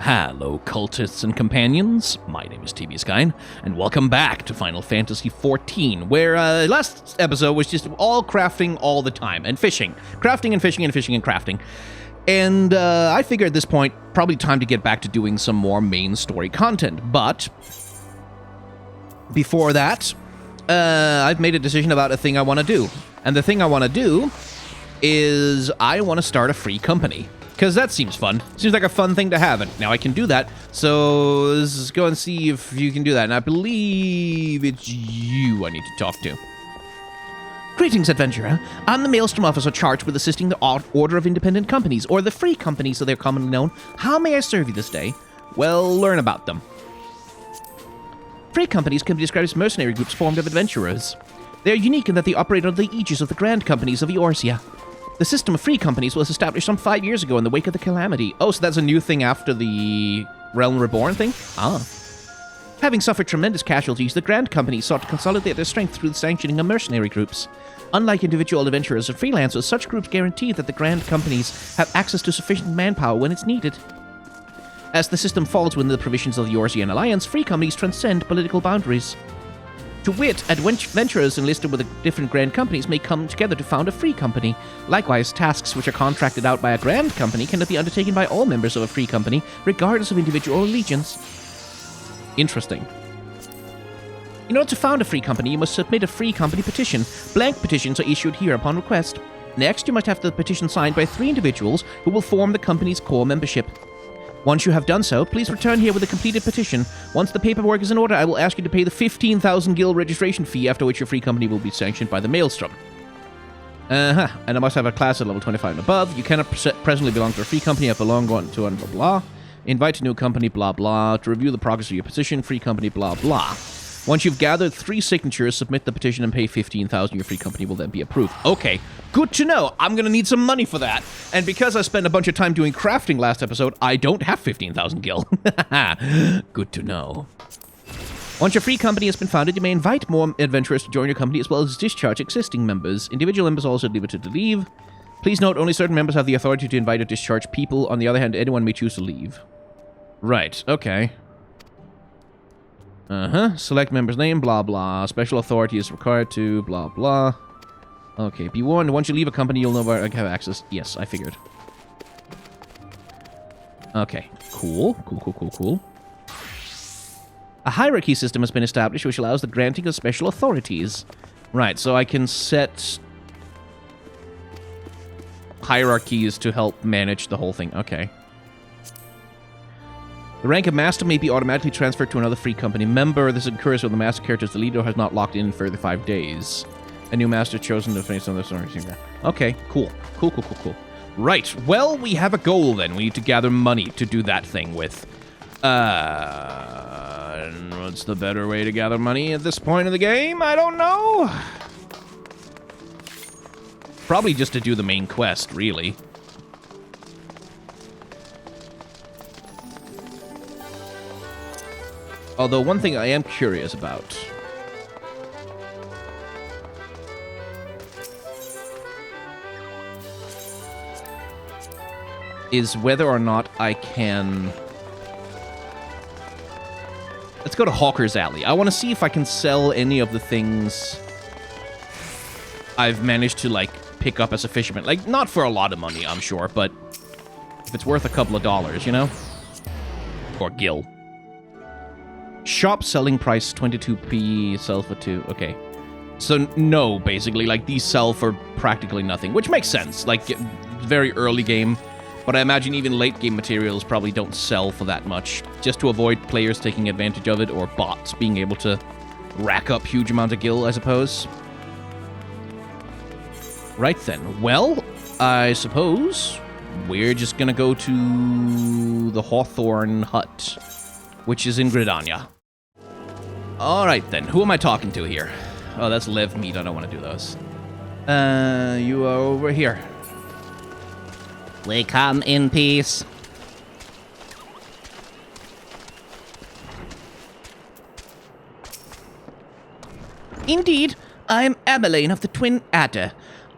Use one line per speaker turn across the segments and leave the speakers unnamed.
Hello, cultists and companions. My name is Buscaron, and welcome back to Final Fantasy XIV, where last episode was just all crafting all the time, and fishing. Crafting and fishing and fishing and crafting. And I figure at this point, probably time to get back to doing some more main story content. But before that, I've made a decision about a thing I want to do. And the thing I want to do is I want to start a free company. Because that seems fun. Seems like a fun thing to have. And now I can do that. So let's go and see if you can do that. And I believe it's you I need to talk to. Greetings, adventurer. I'm the Maelstrom officer charged with assisting the Order of Independent Companies, or the Free Companies, so they're commonly known. How may I serve you this day? Well, learn about them. Free companies can be described as mercenary groups formed of adventurers. They are unique in that they operate under the aegis of the Grand Companies of Eorzea. The system of free companies was established some 5 years ago in the wake of the Calamity. Oh, so that's a new thing after the Realm Reborn thing? Ah. Having suffered tremendous casualties, the Grand Company sought to consolidate their strength through the sanctioning of mercenary groups. Unlike individual adventurers or freelancers, such groups guarantee that the Grand Companies have access to sufficient manpower when it's needed. As the system falls within the provisions of the Eorzean Alliance, free companies transcend political boundaries. To wit, adventurers enlisted with the different Grand Companies may come together to found a free company. Likewise, tasks which are contracted out by a Grand Company cannot be undertaken by all members of a free company, regardless of individual allegiance. Interesting. In order to found a free company, you must submit a free company petition. Blank petitions are issued here upon request. Next, you must have the petition signed by 3 individuals who will form the company's core membership. Once you have done so, please return here with a completed petition. Once the paperwork is in order, I will ask you to pay the 15,000 gil registration fee, after which your free company will be sanctioned by the Maelstrom. And I must have a class at level 25 and above. You cannot presently belong to a free company. I belong to blah blah. Invite a new company, blah blah. To review the progress of your petition, free company, blah blah. Once you've gathered 3 signatures, submit the petition and pay 15,000. Your free company will then be approved. Okay, good to know. I'm going to need some money for that. And because I spent a bunch of time doing crafting last episode, I don't have 15,000 gil. Good to know. Once your free company has been founded, you may invite more adventurers to join your company, as well as discharge existing members. Individual members are also limited to leave. Please note, only certain members have the authority to invite or discharge people. On the other hand, anyone may choose to leave. Right, okay. Select member's name, blah, blah. Special authority is required to, blah, blah. Okay, be warned, once you leave a company, you'll know where I have access. Yes, I figured. Okay, cool. Cool. A hierarchy system has been established, which allows the granting of special authorities. Right, so I can set hierarchies to help manage the whole thing. Okay. The rank of Master may be automatically transferred to another free company member. This occurs when the Master character is the leader has not locked in further 5 days. A new Master chosen to face on this. Okay, cool. Cool. Right, well, we have a goal then. We need to gather money to do that thing with. What's the better way to gather money at this point of the game? I don't know. Probably just to do the main quest, really. Although, one thing I am curious about is whether or not I can... Let's go to Hawker's Alley. I want to see if I can sell any of the things I've managed to, like, pick up as a fisherman. Like, not for a lot of money, I'm sure, but if it's worth a couple of dollars, you know? Or gil. Shop selling price 22p, sell for 2. Okay. So, no, basically. Like, these sell for practically nothing, which makes sense. Like, very early game. But I imagine even late game materials probably don't sell for that much, just to avoid players taking advantage of it, or bots being able to rack up huge amounts of gil, I suppose. Right then. Well, I suppose we're just gonna go to the Hawthorne Hut, which is in Gridania. Alright then, who am I talking to here? Oh, that's Lev Meat, I don't want to do those. You are over here.
We come in peace.
Indeed, I am Ameline of the Twin Adder.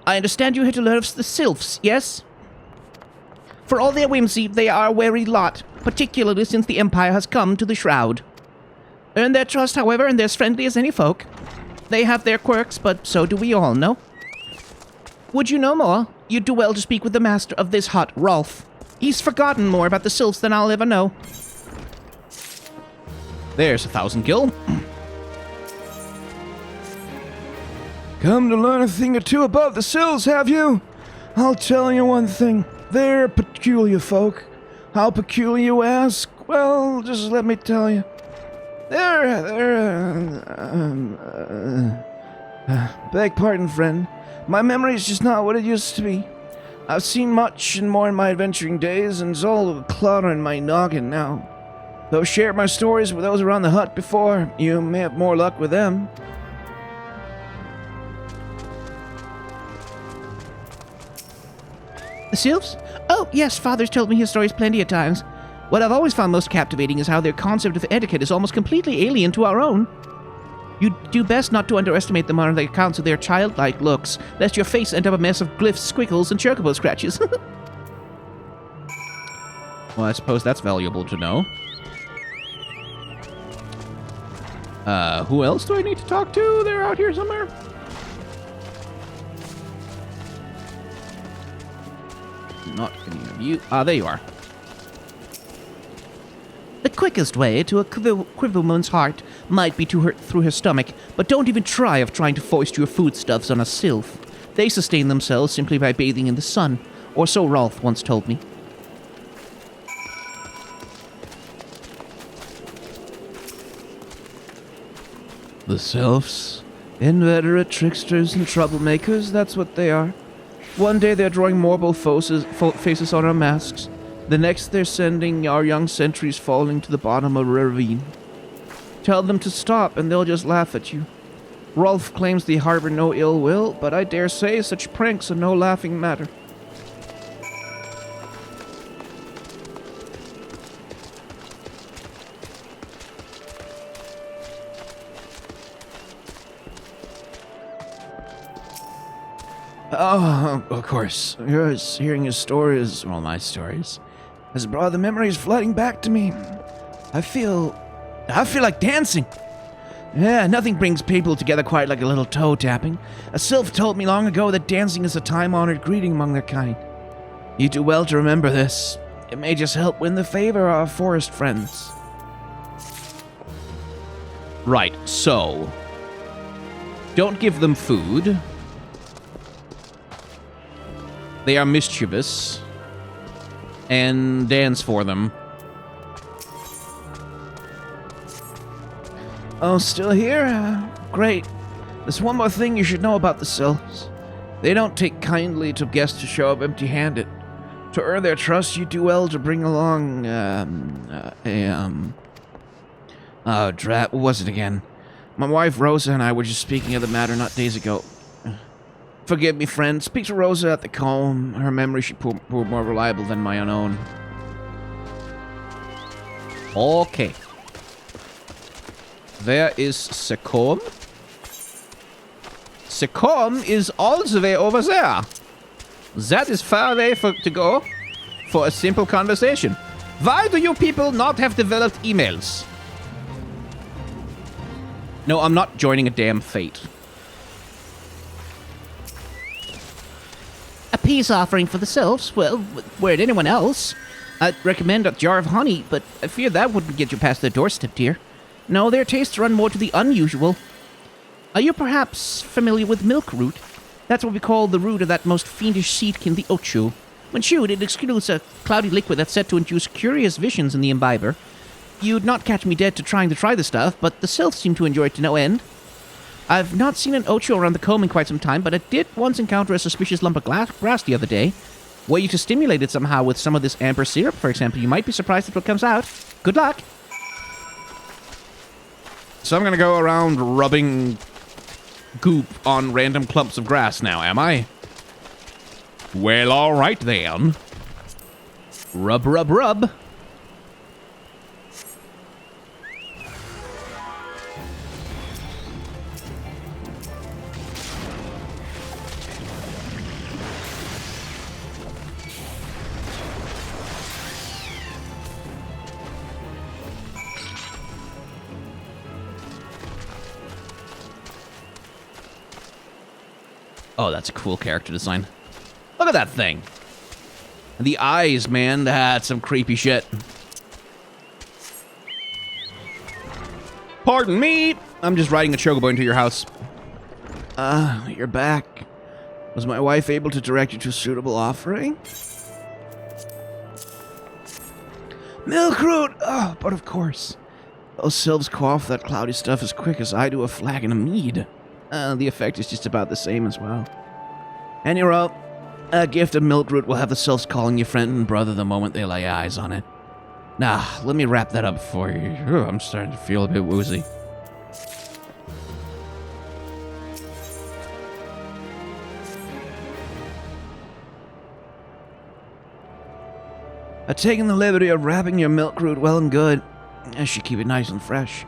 I understand you here to learn of the Sylphs, yes? For all their whimsy, they are a wary lot. particularly since the Empire has come to the Shroud. Earn their trust, however, and they're as friendly as any folk. They have their quirks, but so do we all, no? Would you know more? You'd do well to speak with the master of this hut, Rolf. He's forgotten more about the sylphs than I'll ever know.
There's 1,000 gil.
Come to learn a thing or two about the sylphs, have you? I'll tell you one thing. They're peculiar folk. How peculiar, you ask? Well, just let me tell you. Beg pardon, friend. My memory's just not what it used to be. I've seen much and more in my adventuring days, and it's all a clutter in my noggin now. Though I shared my stories with those around the hut before, you may have more luck with them.
The sylphs? Oh, yes, Father's told me his stories plenty of times. What I've always found most captivating is how their concept of etiquette is almost completely alien to our own. You'd do best not to underestimate them on the accounts of their childlike looks, lest your face end up a mess of glyphs, squiggles, and chocobo scratches.
Well, I suppose that's valuable to know. Who else do I need to talk to? They're out here somewhere. Not any of you. Ah, there you are.
The quickest way to a Quivermoon's heart might be to hurt through her stomach, but don't even try of trying to foist your foodstuffs on a sylph. They sustain themselves simply by bathing in the sun, or so Rolf once told me.
The sylphs? Inveterate tricksters and troublemakers, that's what they are. One day they're drawing mortal faces on our masks. The next they're sending our young sentries falling to the bottom of a ravine. Tell them to stop and they'll just laugh at you. Rolf claims they harbor no ill will, but I dare say such pranks are no laughing matter. Oh, of course. Hearing his stories, well, my stories, has brought the memories flooding back to me. I feel like dancing. Yeah, nothing brings people together quite like a little toe tapping. A sylph told me long ago that dancing is a time-honored greeting among their kind. You do well to remember this. It may just help win the favor of our forest friends.
Right, so... don't give them food. They are mischievous. And dance for them.
Oh, still here? Great. There's one more thing you should know about the sylphs. They don't take kindly to guests who show up empty-handed. To earn their trust, you do well to bring along, oh, drat, what was it again? My wife Rosa and I were just speaking of the matter not days ago. Forgive me, friend. Speak to Rosa at the comb. Her memory should prove more reliable than my own.
Okay. Where is Secom? Secom is all the way over there. That is far away to go for a simple conversation. Why do you people not have developed emails? No, I'm not joining a damn fate.
A peace offering for the sylphs? Well, where'd anyone else? I'd recommend a jar of honey, but I fear that wouldn't get you past their doorstep, dear. No, their tastes run more to the unusual. Are you perhaps familiar with milk root? That's what we call the root of that most fiendish seedkin, the ochu. When chewed, it exudes a cloudy liquid that's said to induce curious visions in the imbiber. You'd not catch me dead to trying to try the stuff, but the sylphs seem to enjoy it to no end. I've not seen an ocho around the comb in quite some time, but I did once encounter a suspicious lump of grass the other day. Were you to stimulate it somehow with some of this amber syrup, for example, you might be surprised at what comes out. Good luck!
So I'm gonna go around rubbing goop on random clumps of grass now, am I? Well, alright then. Rub, rub, rub. Oh, that's a cool character design. Look at that thing. And the eyes, man, that's some creepy shit. Pardon me. I'm just riding a chocobo into your house.
You're back. Was my wife able to direct you to a suitable offering? Milk root! Oh, but of course. Those sylphs quaff that cloudy stuff as quick as I do a flagon of mead. The effect is just about the same as well. Anyway, a gift of milk root will have the sylphs calling you friend and brother the moment they lay eyes on it. Now, let me wrap that up for you. I'm starting to feel a bit woozy. I've taken the liberty of wrapping your milk root well and good. I should keep it nice and fresh.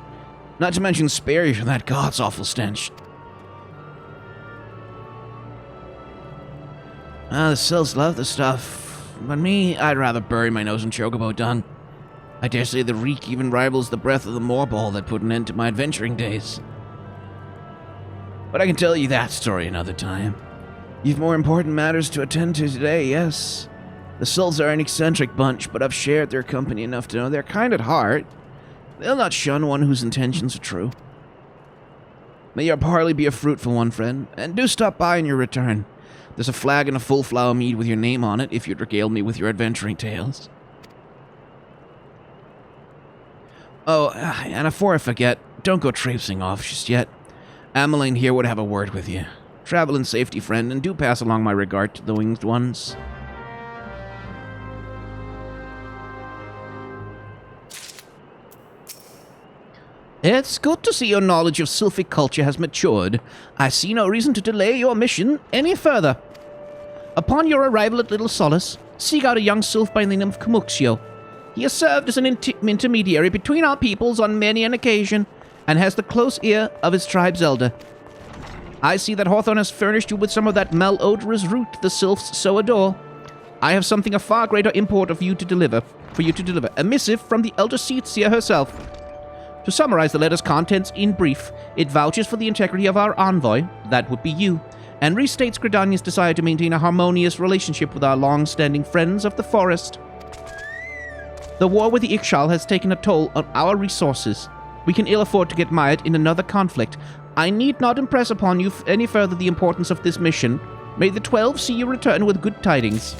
Not to mention spare you from that god's awful stench. The sylphs love the stuff, but me, I'd rather bury my nose in chocobo dung. I dare say the reek even rivals the breath of the moorball that put an end to my adventuring days. But I can tell you that story another time. You've more important matters to attend to today, yes. The sylphs are an eccentric bunch, but I've shared their company enough to know they're kind at heart. They'll not shun one whose intentions are true. May your parley be a fruitful one, friend, and do stop by in your return. There's a flagon of full flower mead with your name on it if you'd regale me with your adventuring tales. Oh, and before I forget, don't go traipsing off just yet. Ameline here would have a word with you. Travel in safety, friend, and do pass along my regard to the winged ones.
It's good to see your knowledge of sylphic culture has matured. I see no reason to delay your mission any further. Upon your arrival at Little Solace, seek out a young sylph by the name of Kloxio. He has served as an intermediary between our peoples on many an occasion, and has the close ear of his tribe's elder. I see that Hawthorne has furnished you with some of that malodorous root the sylphs so adore. I have something of far greater import for you to deliver, a missive from the elder Seatsia herself. To summarize the letter's contents in brief, it vouches for the integrity of our envoy, that would be you, and restates Gridania's desire to maintain a harmonious relationship with our long-standing friends of the forest. The war with the Ixchel has taken a toll on our resources. We can ill afford to get mired in another conflict. I need not impress upon you any further the importance of this mission. May the 12 see you return with good tidings.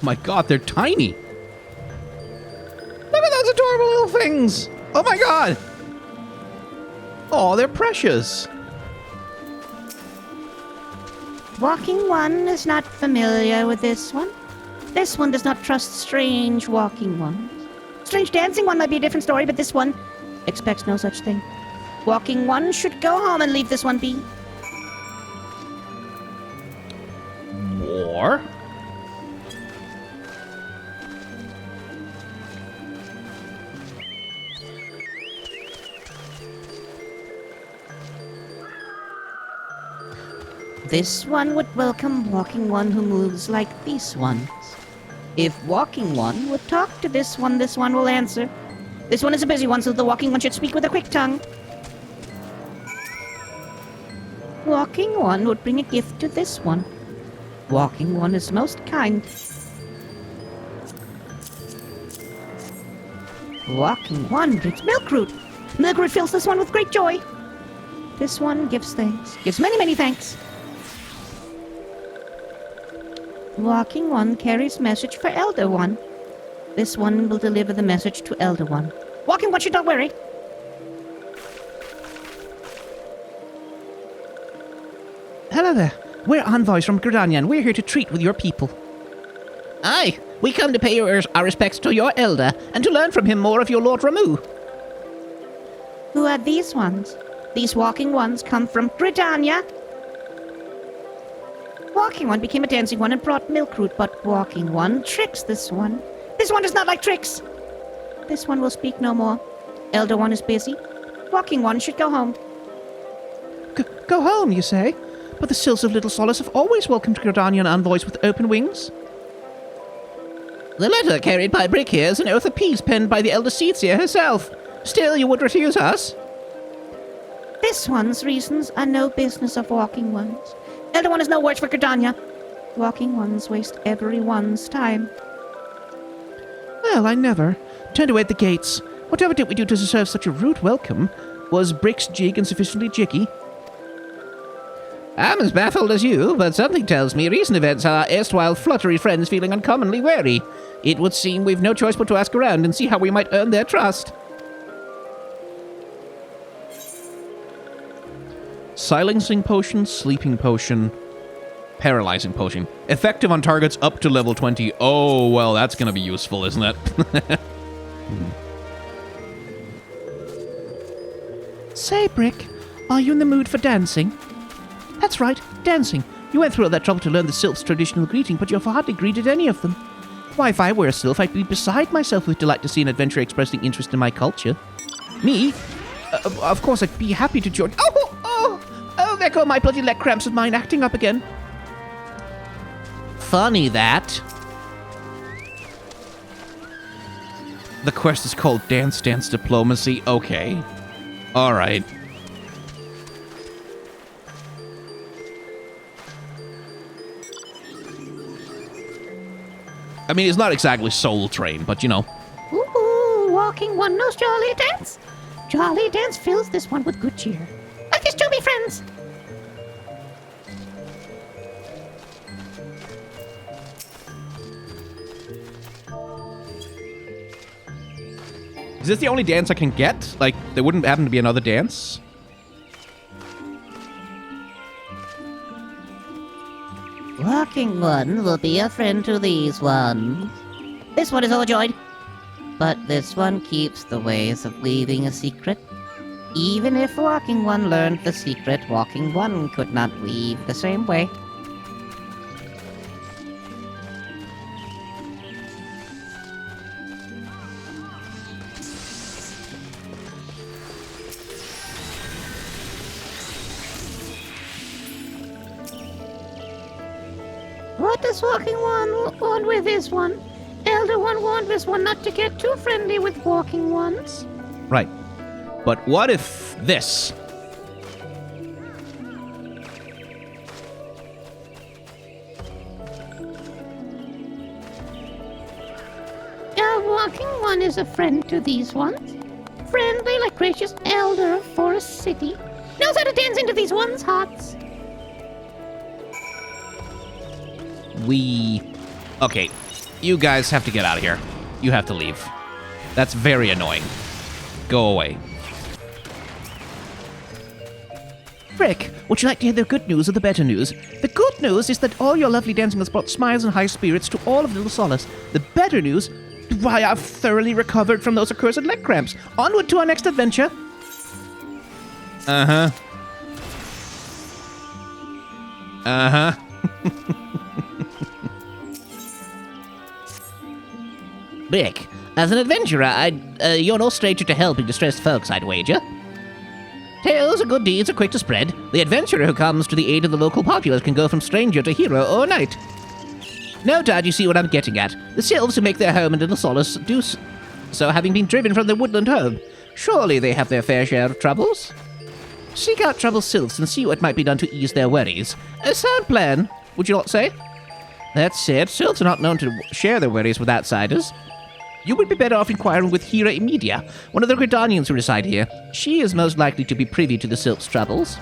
My god, they're tiny. Look at those adorable little things. Oh my god. Oh, they're precious.
Walking One is not familiar with this one. This one does not trust strange walking ones. Strange dancing one might be a different story, but this one expects no such thing. Walking One should go home and leave this one be.
War?
This one would welcome Walking One who moves like these ones. If Walking One would talk to this one will answer. This one is a busy one, so the Walking One should speak with a quick tongue. Walking One would bring a gift to this one. Walking One is most kind. Walking One brings milk root. Milk root fills this one with great joy. This one gives thanks. Gives many, many thanks. Walking One carries message for Elder One. This one will deliver the message to Elder One. Walking One should not worry.
Hello there. We're envoys from Gridania, and we're here to treat with your people. Aye, we come to pay our respects to your elder, and to learn from him more of your Lord Ramu.
Who are these ones? These Walking Ones come from Gridania. Walking One became a dancing one and brought milk root, but Walking One tricks this one. This one does not like tricks. This one will speak no more. Elder One is busy. Walking One should go home.
Go home, you say? But the Sylphs of Little Solace have always welcomed Gridanian envoys with open wings. The letter carried by Brick here is an oath of peace penned by the Elder Seatsia herself. Still, you would refuse us?
This one's reasons are no business of walking ones. Elder one is no words for Gridania. Walking ones waste everyone's time.
Well, I never. Turned away at the gates. Whatever did we do to deserve such a rude welcome? Was Brick's jig insufficiently jiggy?
I'm as baffled as you, but something tells me recent events are our erstwhile fluttery friends feeling uncommonly wary. It would seem we've no choice but to ask around and see how we might earn their trust.
Silencing potion, sleeping potion, paralyzing potion. Effective on targets up to level 20. Oh, well, that's going to be useful, isn't it?
Say, Brick, are you in the mood for dancing? That's right, dancing. You went through all that trouble to learn the Sylph's traditional greeting, but you've hardly greeted any of them. Why, if I were a Sylph, I'd be beside myself with delight to see an adventurer expressing interest in my culture. Me? Of course, I'd be happy to join. Oh, there go my bloody leg cramps of mine acting up again.
Funny that.
The quest is called Dance Dance Diplomacy. Okay. All right. I mean, it's not exactly Soul Train, but you know.
Ooh, walking one knows jolly dance. Jolly dance fills this one with good cheer. Like his chubby friends.
Is this the only dance I can get? Like, there wouldn't happen to be another dance?
Walking one will be a friend to these ones. This one is overjoyed. But this one keeps the ways of weaving a secret. Even if walking one learned the secret, walking one could not weave the same way. What does walking one want with this one? Elder one warned this one not to get too friendly with walking ones.
Right. But what if this?
Walking one is a friend to these ones. Friendly like gracious elder of Forest City. Knows how to dance into these ones' hearts.
Okay, you guys have to get out of here. You have to leave. That's very annoying. Go away.
Brick, would you like to hear the good news or the better news? The good news is that all your lovely dancing has brought smiles and high spirits to all of Little Solace. The better news, why, I've thoroughly recovered from those accursed leg cramps. Onward to our next adventure.
Uh-huh. Uh-huh.
Brick, as an adventurer, you're no stranger to helping distressed folks, I'd wager. Tales of good deeds are quick to spread. The adventurer who comes to the aid of the local populace can go from stranger to hero overnight. No doubt you see what I'm getting at. The sylphs who make their home in Little Solace do so having been driven from their woodland home. Surely they have their fair share of troubles. Seek out troubled sylphs and see what might be done to ease their worries. A sound plan, would you not say? That said, sylphs are not known to share their worries with outsiders. You would be better off inquiring with Hera Imedia, one of the Gridanians who reside here. She is most likely to be privy to the sylphs' troubles.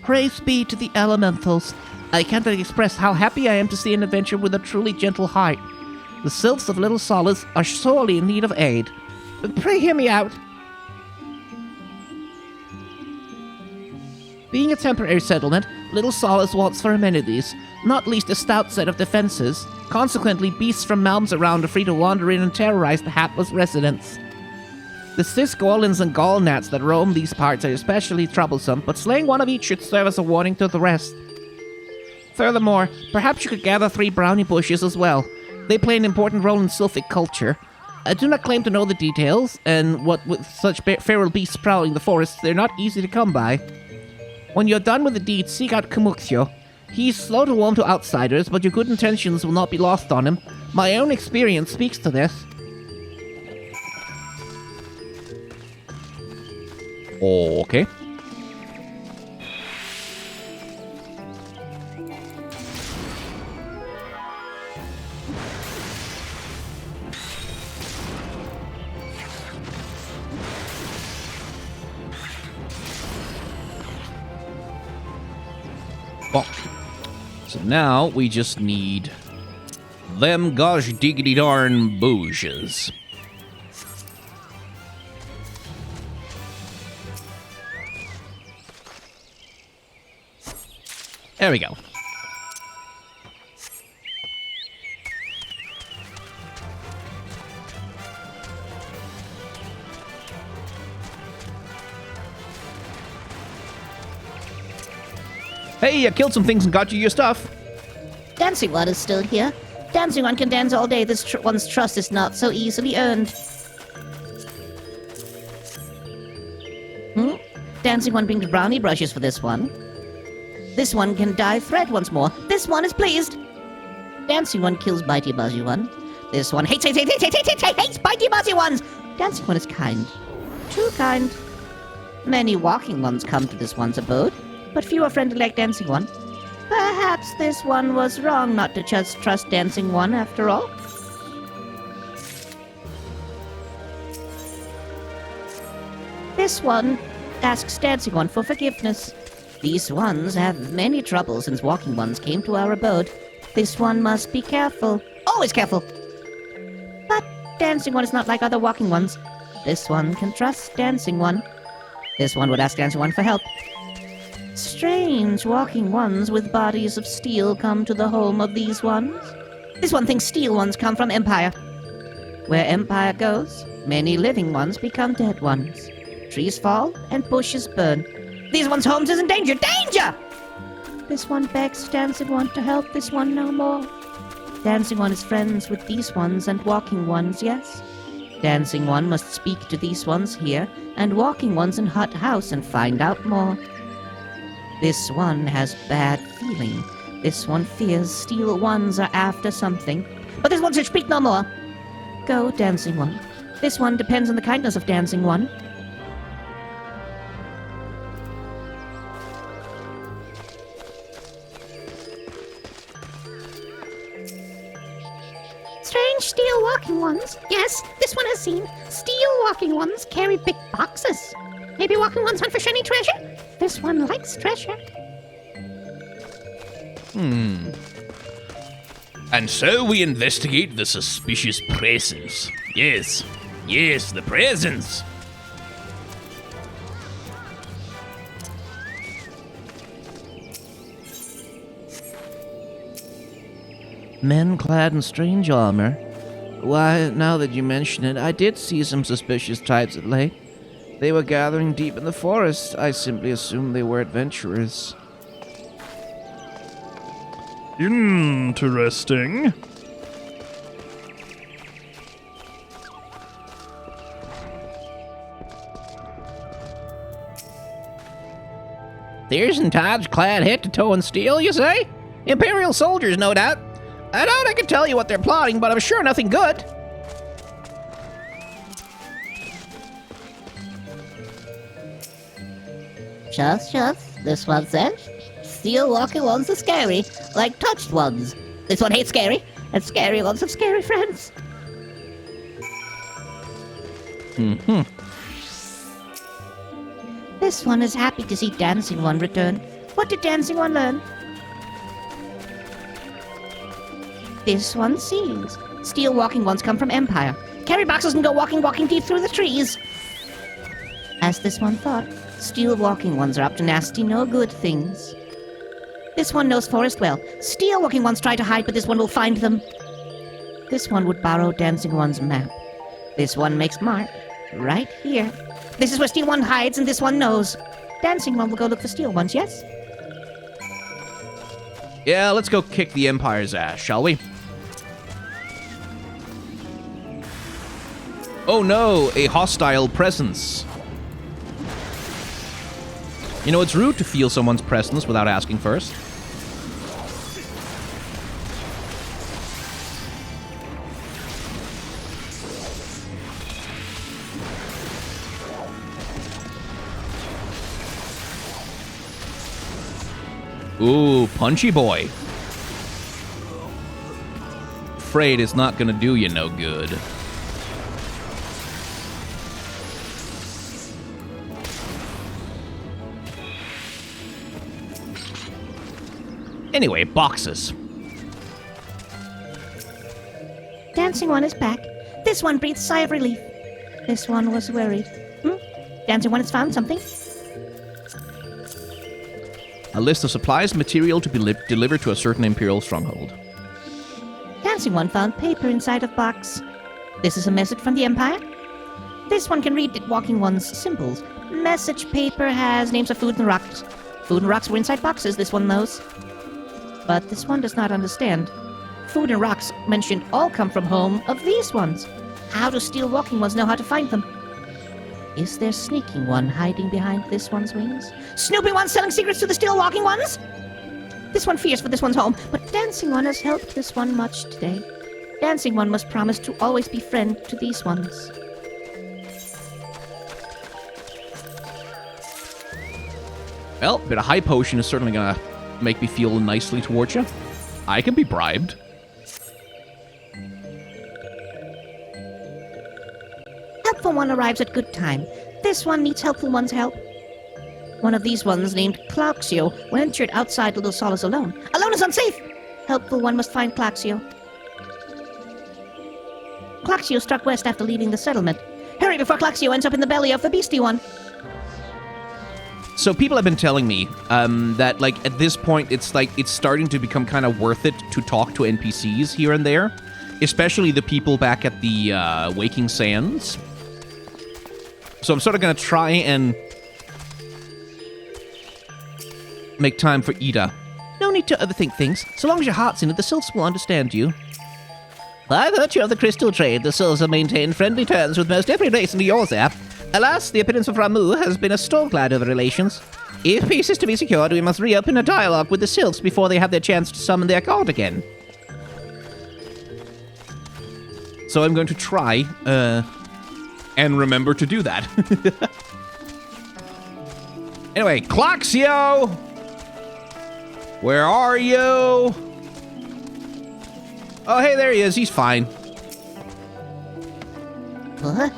Praise be to the elementals. I can't express how happy I am to see an adventurer with a truly gentle heart. The sylphs of Little Solace are sorely in need of aid. Pray hear me out. Being a temporary settlement, Little Solace wants for amenities, not least a stout set of defenses. Consequently, beasts from realms around are free to wander in and terrorize the hapless residents. The cis golems and gall gnats that roam these parts are especially troublesome, but slaying one of each should serve as a warning to the rest. Furthermore, perhaps you could gather 3 brownie bushes as well. They play an important role in sylphic culture. I do not claim to know the details, and what with such feral beasts prowling the forests, they're not easy to come by. When you're done with the deed, seek out Kloxio.
He's slow to warm to outsiders, but your good intentions will not be lost on him. My own experience speaks to this.
Okay. Oh. So now we just need them gosh diggity darn bouges. There we go. Hey, I killed some things and got you your stuff.
Dancing One is still here. Dancing One can dance all day. This one's trust is not so easily earned. Dancing One brings brownie brushes for this one. This one can dye thread once more. This one is pleased. Dancing One kills bitey buzzy one. This one hates bitey buzzy ones. Dancing One is kind. Too kind. Many walking ones come to this one's abode, but few are friendly like Dancing One. Perhaps this one was wrong not to just trust Dancing One after all. This one asks Dancing One for forgiveness. These ones have many troubles since walking ones came to our abode. This one must be careful. Always careful. But Dancing One is not like other walking ones. This one can trust Dancing One. This one would ask Dancing One for help. Strange walking ones with bodies of steel come to the home of these ones. This one thinks steel ones come from Empire. Where Empire goes, many living ones become dead ones. Trees fall and bushes burn. These ones' homes is in danger! Danger! This one begs Dancing One to help this one no more. Dancing One is friends with these ones and walking ones, yes. Dancing One must speak to these ones here and walking ones in Hut House and find out more. This one has bad feeling. This one fears steel ones are after something. But this one should speak no more. Go, Dancing One. This one depends on the kindness of Dancing One. Strange steel walking ones. Yes, this one has seen. Steel walking ones carry big boxes. Maybe walking ones hunt for shiny treasure? This one likes treasure.
And so we investigate the suspicious presence. Yes, the presence.
Men clad in strange armor. Why, now that you mention it, I did see some suspicious types at late. They were gathering deep in the forest. I simply assumed they were adventurers.
Interesting.
There's Todd's clad head to toe in steel, you say? Imperial soldiers, no doubt. I doubt I can tell you what they're plotting, but I'm sure nothing good.
Just, this one says, steel walking ones are scary, like touched ones. This one hates scary, and scary ones have scary friends. This one is happy to see Dancing One return. What did Dancing One learn? This one sees. Steel walking ones come from Empire. Carry boxes and go walking deep through the trees. As this one thought, steel walking ones are up to nasty, no good things. This one knows forest well. Steel walking ones try to hide, but this one will find them. This one would borrow Dancing One's map. This one makes mark right here. This is where Steel One hides, and this one knows. Dancing One will go look for Steel Ones, yes?
Yeah, let's go kick the Empire's ass, shall we? Oh no, a hostile presence. You know, it's rude to feel someone's presence without asking first. Ooh, punchy boy. Afraid it's not gonna do you no good. Anyway, boxes.
Dancing one is back. This one breathes a sigh of relief. This one was worried. Dancing one has found something.
A list of supplies and material to be delivered to a certain imperial stronghold.
Dancing one found paper inside of box. This is a message from the Empire. This one can read Walking One's symbols. Message paper has names of food and rocks. Food and rocks were inside boxes, this one knows. But this one does not understand. Food and rocks mentioned all come from home of these ones. How do Steel Walking Ones know how to find them? Is there Sneaking One hiding behind this one's wings? Snoopy One selling secrets to the Steel Walking Ones? This one fears for this one's home, but Dancing One has helped this one much today. Dancing One must promise to always be friend to these ones.
Well, a bit of high potion is certainly gonna make me feel nicely towards you. I can be bribed.
Helpful One arrives at good time. This one needs Helpful One's help. One of these ones, named Kloxio, ventured outside Little Solace alone. Alone is unsafe! Helpful One must find Kloxio. Kloxio struck west after leaving the settlement. Hurry before Kloxio ends up in the belly of the Beastie One.
So people have been telling me that, like, at this point, it's starting to become kind of worth it to talk to NPCs here and there, especially the people back at the Waking Sands. So I'm sort of going to try and make time for Ida.
No need to overthink things. So long as your heart's in it, the sylphs will understand you. By virtue of the crystal trade, the sylphs have maintained friendly terms with most every race in the Yorzap. Alas, the appearance of Ramu has been a stormcloud over relations. If peace is to be secured, we must reopen a dialogue with the sylphs before they have their chance to summon their god again.
So I'm going to try and remember to do that. Anyway, Kloxio! Where are you? Oh, hey, there he is. He's fine.
What?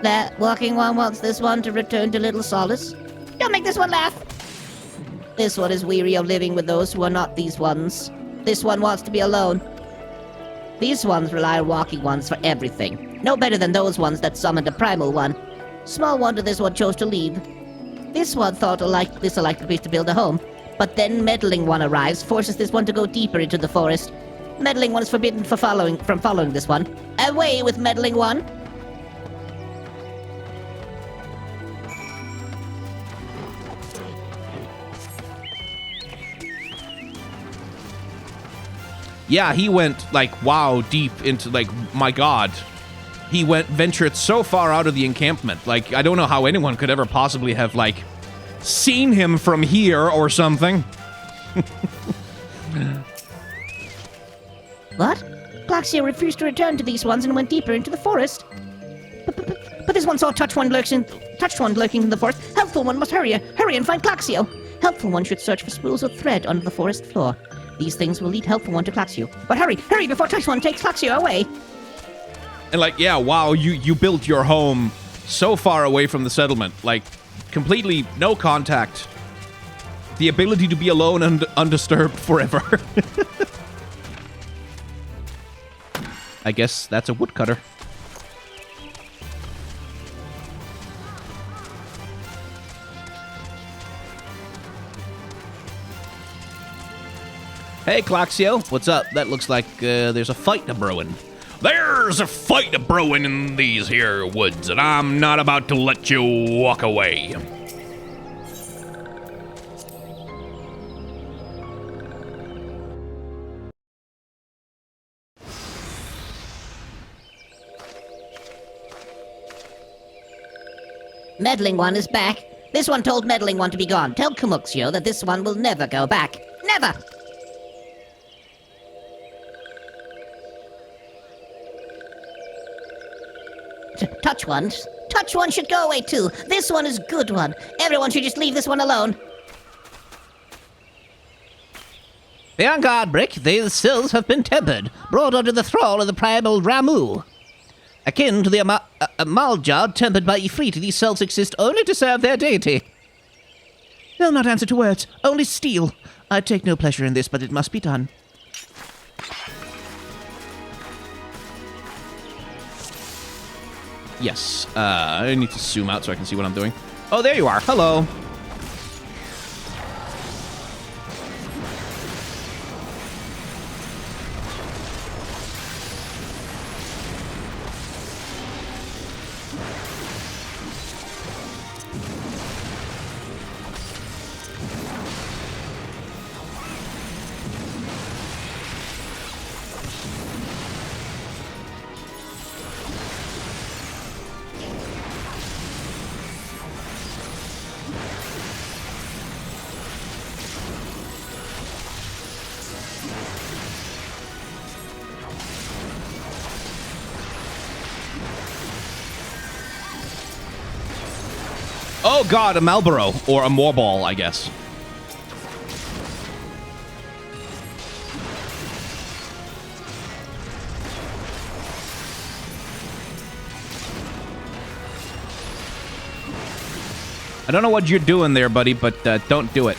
That Walking One wants this one to return to Little Solace? Don't make this one laugh! This one is weary of living with those who are not these ones. This one wants to be alone. These ones rely on Walking Ones for everything. No better than those ones that summoned a Primal One. Small wonder this one chose to leave. This one thought this a likely place to build a home. But then Meddling One arrives, forces this one to go deeper into the forest. Meddling One is forbidden from following this one. Away with Meddling One!
Yeah, he went, like, wow, deep into, like, my god. He ventured so far out of the encampment. Like, I don't know how anyone could ever possibly have, like, seen him from here or something.
What? Kloxio refused to return to these ones and went deeper into the forest. But this one saw Touch One lurking in the forest. Helpful One must hurry and find Kloxio. Helpful One should search for spools of thread under the forest floor. These things will lead Helpful One to Kloxio. But hurry before Touch One takes Kloxio away.
And, like, yeah, wow, you built your home so far away from the settlement. Like, completely no contact. The ability to be alone and undisturbed forever. I guess that's a woodcutter. Hey, Kloxio, what's up? That looks like there's a fight a-brewing. There's a fight a-brewing in these here woods, and I'm not about to let you walk away.
Meddling One is back. This one told Meddling One to be gone. Tell Kloxio that this one will never go back. Never! Touch One should go away too. This one is good one. Everyone should just leave this one alone.
Be on guard, Brick. These sylphs have been tempered, brought under the thrall of the primal Ramu. Akin to the Amaljad tempered by Ifrit, these sylphs exist only to serve their deity.
They'll not answer to words, only steel. I take no pleasure in this, but it must be done.
Yes. I need to zoom out so I can see what I'm doing. Oh, there you are. Hello. Oh god, a Malboro. Or a Moorball, I guess. I don't know what you're doing there, buddy, but don't do it.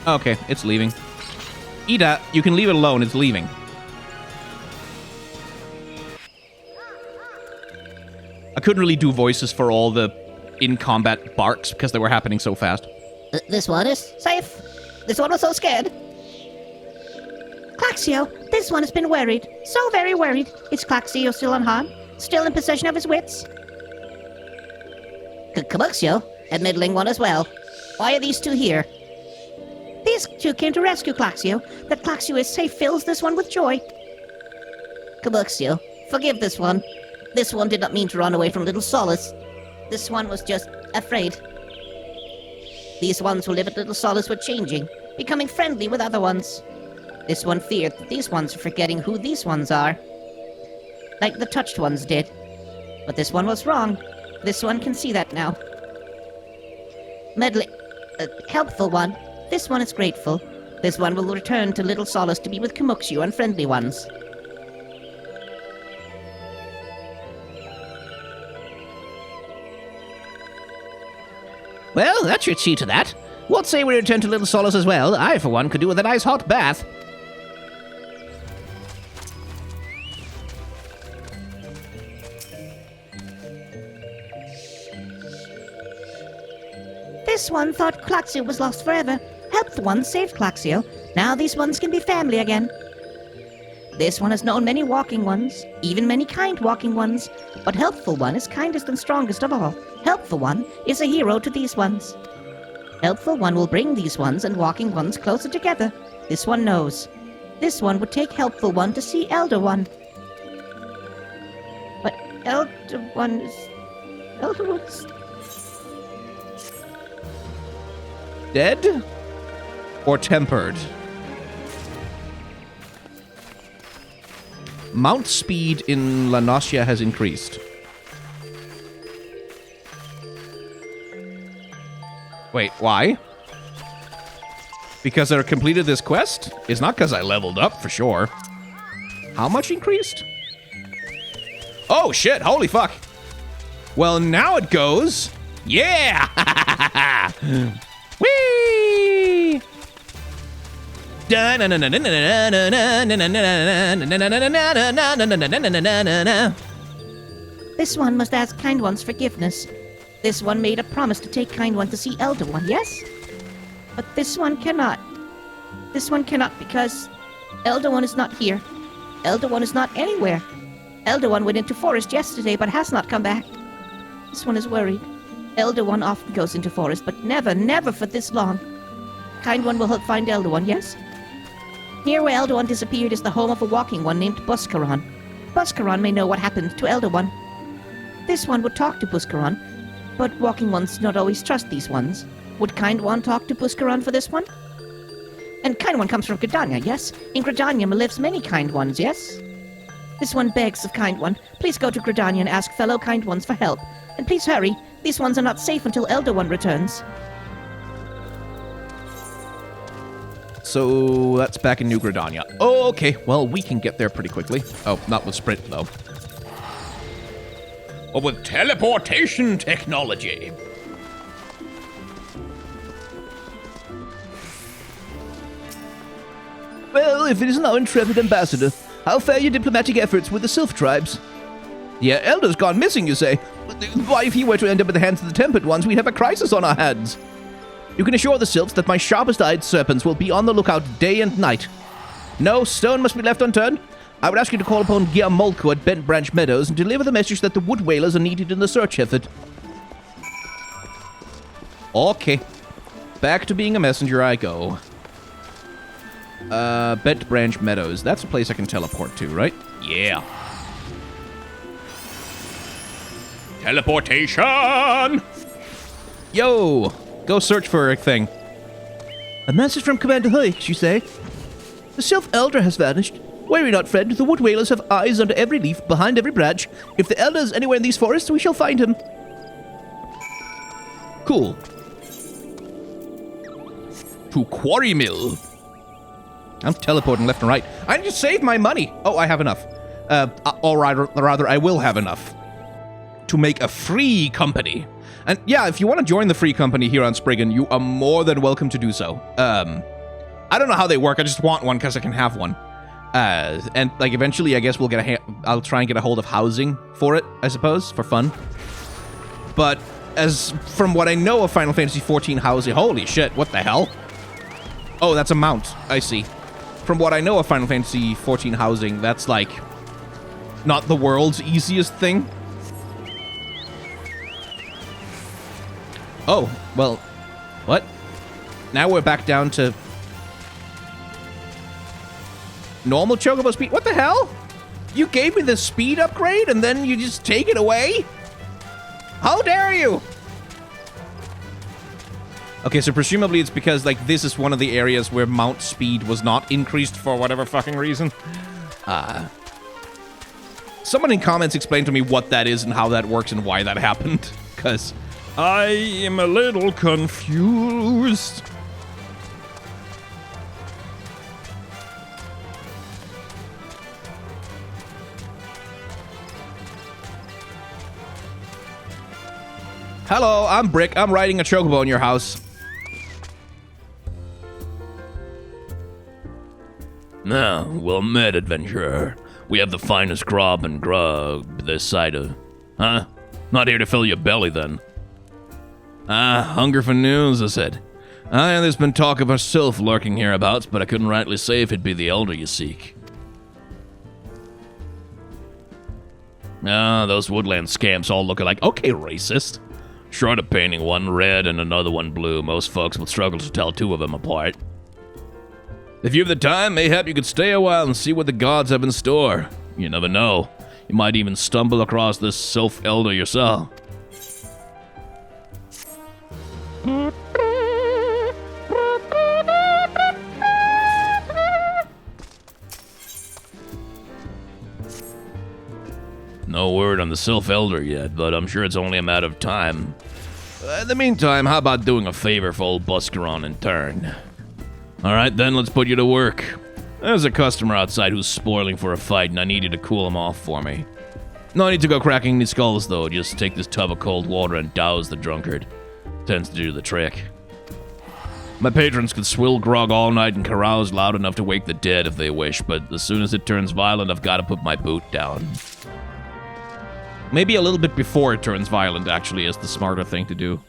Okay, it's leaving. Ida, you can leave it alone. It's leaving. I couldn't really do voices for all the in-combat barks because they were happening so fast.
This one is safe. This one was so scared. Kloxio, this one has been worried. So very worried. Is Kloxio still unharmed? Still in possession of his wits? Kloxio, a middling one as well. Why are these two here? These two came to rescue Kloxio. That Kloxio is safe fills this one with joy. Kloxio, forgive this one. This one did not mean to run away from Little Solace. This one was just afraid. These ones who live at Little Solace were changing, becoming friendly with other ones. This one feared that these ones are forgetting who these ones are. Like the touched ones did. But this one was wrong. This one can see that now. Helpful one. This one is grateful. This one will return to Little Solace to be with Kloxio and friendly ones.
Well, that should see to that. What say we return to Little Solace as well? I, for one, could do with a nice hot bath.
This one thought Kloxio was lost forever. Helpful one saved Kloxio. Now these ones can be family again. This one has known many walking ones, even many kind walking ones, but Helpful one is kindest and strongest of all. Helpful one is a hero to these ones. Helpful one will bring these ones and walking ones closer together. This one knows. This one would take Helpful one to see Elder one. But Elder one is... Elder one's...
Dead? Or tempered? Mount speed in La Nausea has increased. Wait, why? Because I completed this quest? It's not because I leveled up, for sure. How much increased? Oh, shit. Holy fuck. Well, now it goes. Yeah! Whee!
This one must ask kind one's forgiveness. This one made a promise to take kind one to see Elder one, yes? But this one cannot. This one cannot because Elder one is not here. Elder one is not anywhere. Elder one went into forest yesterday but has not come back. This one is worried. Elder one often goes into forest, but never, never for this long. Kind one will help find Elder one, yes? Here where Elder one disappeared is the home of a walking one named Buscaron. Buscaron may know what happened to Elder one. This one would talk to Buscaron, but walking ones do not always trust these ones. Would kind one talk to Buscaron for this one? And kind one comes from Gridania, yes? In Gridania lives many kind ones, yes? This one begs of kind one, please go to Gridania and ask fellow kind ones for help. And please hurry, these ones are not safe until Elder one returns.
so that's back in New Gridania. Oh, okay. Well, we can get there pretty quickly. Oh, not with sprint, though. But with teleportation technology.
Well, if it isn't our intrepid ambassador, how fare your diplomatic efforts with the Sylph tribes? The elder's gone missing, you say? Why, if he were to end up in the hands of the tempered ones, we'd have a crisis on our hands. You can assure the Sylphs that my sharpest-eyed serpents will be on the lookout day and night. No stone must be left unturned. I would ask you to call upon Guillermo at Bent Branch Meadows and deliver the message that the wood whalers are needed in the search effort.
Okay. Back to being a messenger I go. Bent Branch Meadows. That's a place I can teleport to, right? Yeah. Teleportation! Yo! Go search for a thing.
A message from Commander Hikes, you say? The Sylph Elder has vanished. Worry not, friend. The wood whalers have eyes under every leaf, behind every branch. If the Elder is anywhere in these forests, we shall find him.
Cool. To Quarry Mill. I'm teleporting left and right. I need to save my money. Oh, I have enough. Or rather, I will have enough to make a free company. And yeah, if you want to join the free company here on Spriggan, you are more than welcome to do so. I don't know how they work. I just want one because I can have one. And like eventually, I guess we'll get I'll try and get a hold of housing for it, I suppose, for fun. But as from what I know of Final Fantasy XIV housing, holy shit, what the hell? Oh, that's a mount. I see. From what I know of Final Fantasy XIV housing, that's like not the world's easiest thing. Oh, well, what? Now we're back down to normal chocobo speed. What the hell? You gave me the speed upgrade and then you just take it away? How dare you? Okay, so presumably it's because, like, this is one of the areas where mount speed was not increased for whatever fucking reason. Someone in comments explain to me what that is and how that works and why that happened, because I am a little confused. Hello, I'm Brick. I'm riding a chocobo in your house.
Now, well met, adventurer. We have the finest grub and grub this side of... Huh? Not here to fill your belly, then. Hunger for news, I said. There's been talk of a sylph lurking hereabouts, but I couldn't rightly say if it be the elder you seek. Those woodland scamps all look alike. Okay, racist. Short of painting one red and another one blue, most folks would struggle to tell two of them apart. If you have the time, mayhap you could stay a while and see what the gods have in store. You never know. You might even stumble across this sylph elder yourself. No word on the sylph elder yet, but I'm sure it's only a matter of time. In the meantime, how about doing a favor for old Buscaron in turn? Alright then, let's put you to work. There's a customer outside who's spoiling for a fight, and I need you to cool him off for me. No need to go cracking any skulls, though. Just take this tub of cold water and douse the drunkard. Tends to do the trick. My patrons could swill grog all night and carouse loud enough to wake the dead if they wish, but as soon as it turns violent, I've got to put my boot down.
Maybe a little bit before it turns violent, actually, is the smarter thing to do.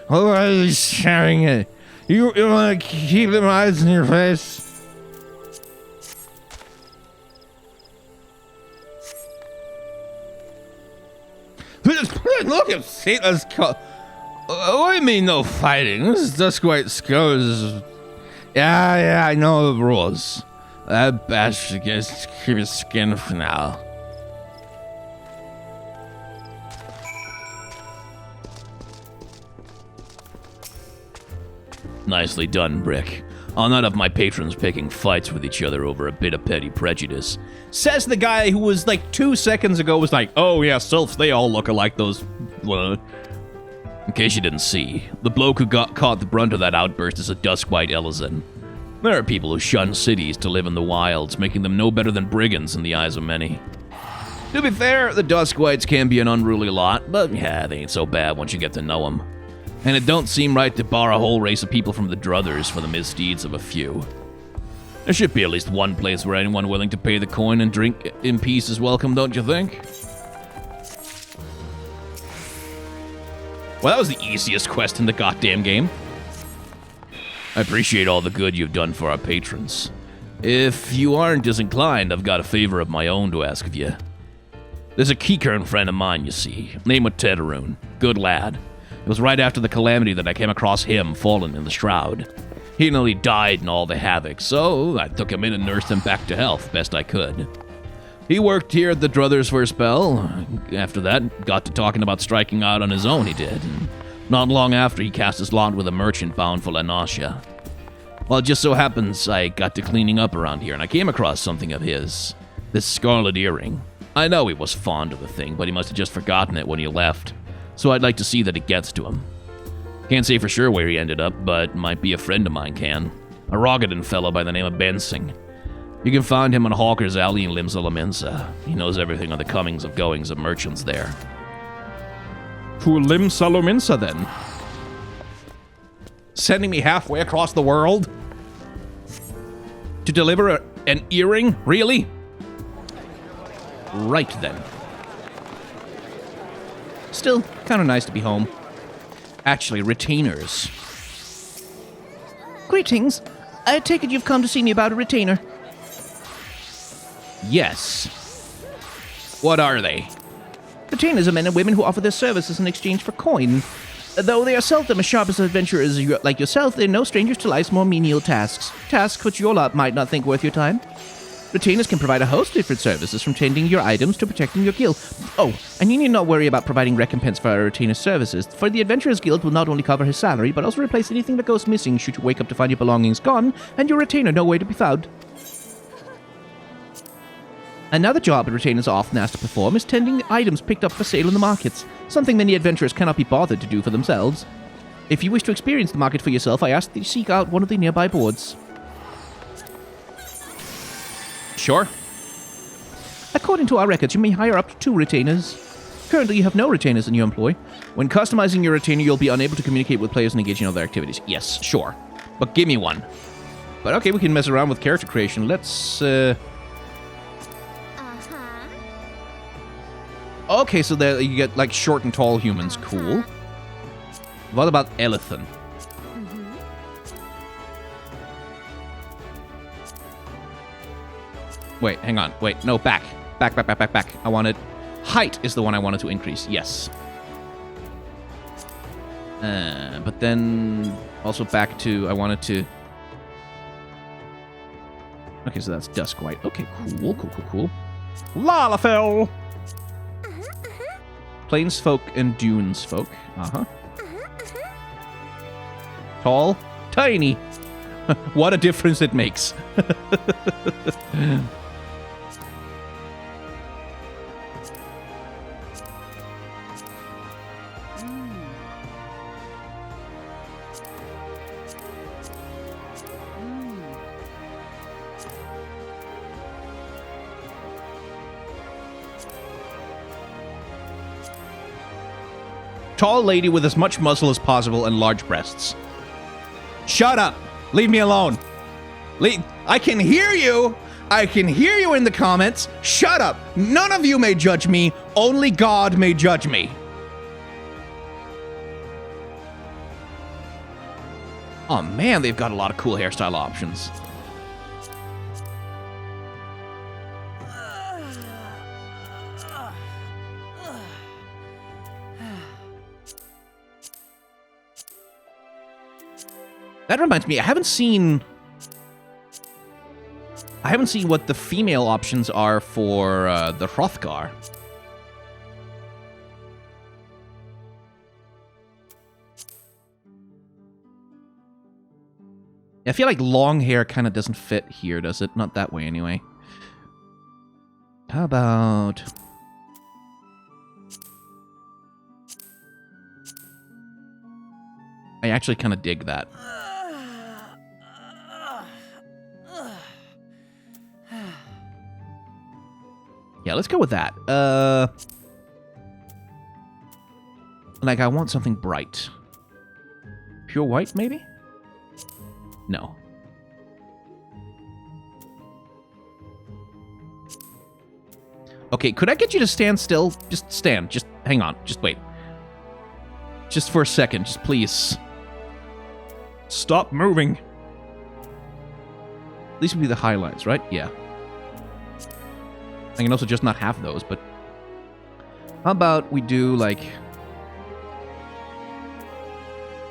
Oh, I was sharing it. You want to keep them eyes in your face? Look at see, let's go. What do you mean no fighting? This is just quite scores. Yeah, I know the rules. That bastard gets to keep his skin for now.
Nicely done, Brick. I'll not have my patrons picking fights with each other over a bit of petty prejudice.
Says the guy who was like 2 seconds ago was like, oh yeah, sylphs, they all look alike, those...
In case you didn't see, the bloke who got caught the brunt of that outburst is a Duskwhite Ellison. There are people who shun cities to live in the wilds, making them no better than brigands in the eyes of many. To be fair, the Duskwhites can be an unruly lot, but yeah, they ain't so bad once you get to know them. And it don't seem right to bar a whole race of people from the Druthers for the misdeeds of a few. There should be at least one place where anyone willing to pay the coin and drink in peace is welcome, don't you think? Well, that was the easiest quest in the goddamn game. I appreciate all the good you've done for our patrons. If you aren't disinclined, I've got a favor of my own to ask of you. There's a Keycurn friend of mine, you see, named Tetaroon. Good lad. It was right after the calamity that I came across him fallen in the shroud. He nearly died in all the havoc, so I took him in and nursed him back to health best I could. He worked here at the Druthers for a spell. After that, got to talking about striking out on his own, he did. And not long after, he cast his lot with a merchant bound for La Nausea. Well, it just so happens I got to cleaning up around here, and I came across something of his. This scarlet earring. I know he was fond of the thing, but he must have just forgotten it when he left. So I'd like to see that it gets to him. Can't say for sure where he ended up, but might be a friend of mine can. A Rogadan fellow by the name of Bensing. You can find him on Hawker's Alley in Limsa Lamensa. He knows everything on the comings of goings of merchants there.
To Limsa Lamensa, then. Sending me halfway across the world? To deliver an earring? Really? Right then. Still, kind of nice to be home. Actually, retainers.
Greetings. I take it you've come to see me about a retainer.
Yes. What are they?
Retainers are men and women who offer their services in exchange for coin. Though they are seldom as sharp as adventurers like yourself, they're no strangers to life's more menial tasks. Tasks which your lot might not think worth your time. Retainers can provide a host of different services, from tending your items to protecting your guild. Oh, and you need not worry about providing recompense for a retainer's services, for the Adventurer's Guild will not only cover his salary, but also replace anything that goes missing should you wake up to find your belongings gone, and your retainer nowhere to be found. Another job retainers are often asked to perform is tending the items picked up for sale in the markets, something many adventurers cannot be bothered to do for themselves. If you wish to experience the market for yourself, I ask that you seek out one of the nearby boards.
Sure.
According to our records, you may hire up to 2 retainers. Currently, you have no retainers in your employ.
When customizing your retainer, you'll be unable to communicate with players and engage in other activities. Yes, sure. But give me one. But okay, we can mess around with character creation. Let's, Okay, so there you get, like, short and tall humans. Cool. What about Elithan? Wait, hang on. Wait, no, back. Back. I wanted... Height is the one I wanted to increase. Yes. But then... Also back to... I wanted to... Okay, so that's Duskwhite. Okay, cool. Lalafell! Plains folk and dunes folk. Tall. Tiny. What a difference it makes. Tall lady with as much muscle as possible and large breasts. Shut up! Leave me alone! I can hear you! I can hear you in the comments! Shut up! None of you may judge me, only God may judge me. Oh man, they've got a lot of cool hairstyle options. That reminds me, I haven't seen what the female options are for the Hrothgar. I feel like long hair kind of doesn't fit here, does it? Not that way, anyway. How about... actually kind of dig that. Yeah, let's go with that. Like, I want something bright. Pure white, maybe? No. Okay, could I get you to stand still? Just stand. Just hang on. Just wait. Just for a second. Just please. Stop moving. These would be the highlights, right? Yeah. I can also just not have those, but... How about we do, like...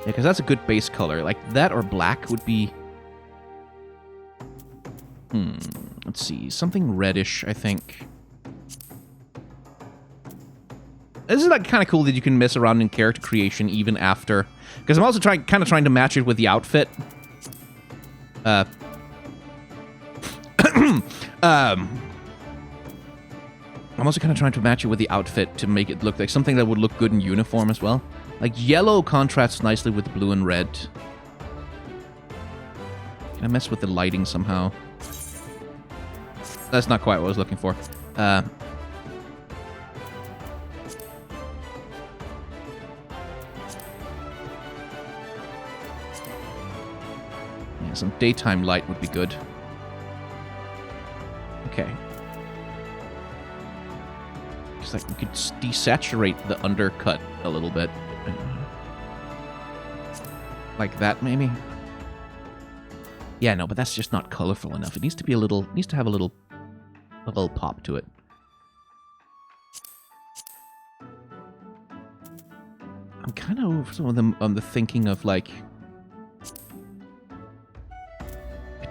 Yeah, because that's a good base color. Like, that or black would be... Let's see. Something reddish, I think. This is, like, kind of cool that you can mess around in character creation even after... Because I'm also kind of trying to match it with the outfit. I'm also kind of trying to match it with the outfit to make it look like something that would look good in uniform as well. Like, yellow contrasts nicely with blue and red. Can I mess with the lighting somehow? That's not quite what I was looking for. Yeah, some daytime light would be good. Okay. It's like we could desaturate the undercut a little bit. Like that, maybe? Yeah, no, but that's just not colorful enough. It needs to be a little... needs to have a little pop to it. I'm kind of over some of them on the thinking of, like...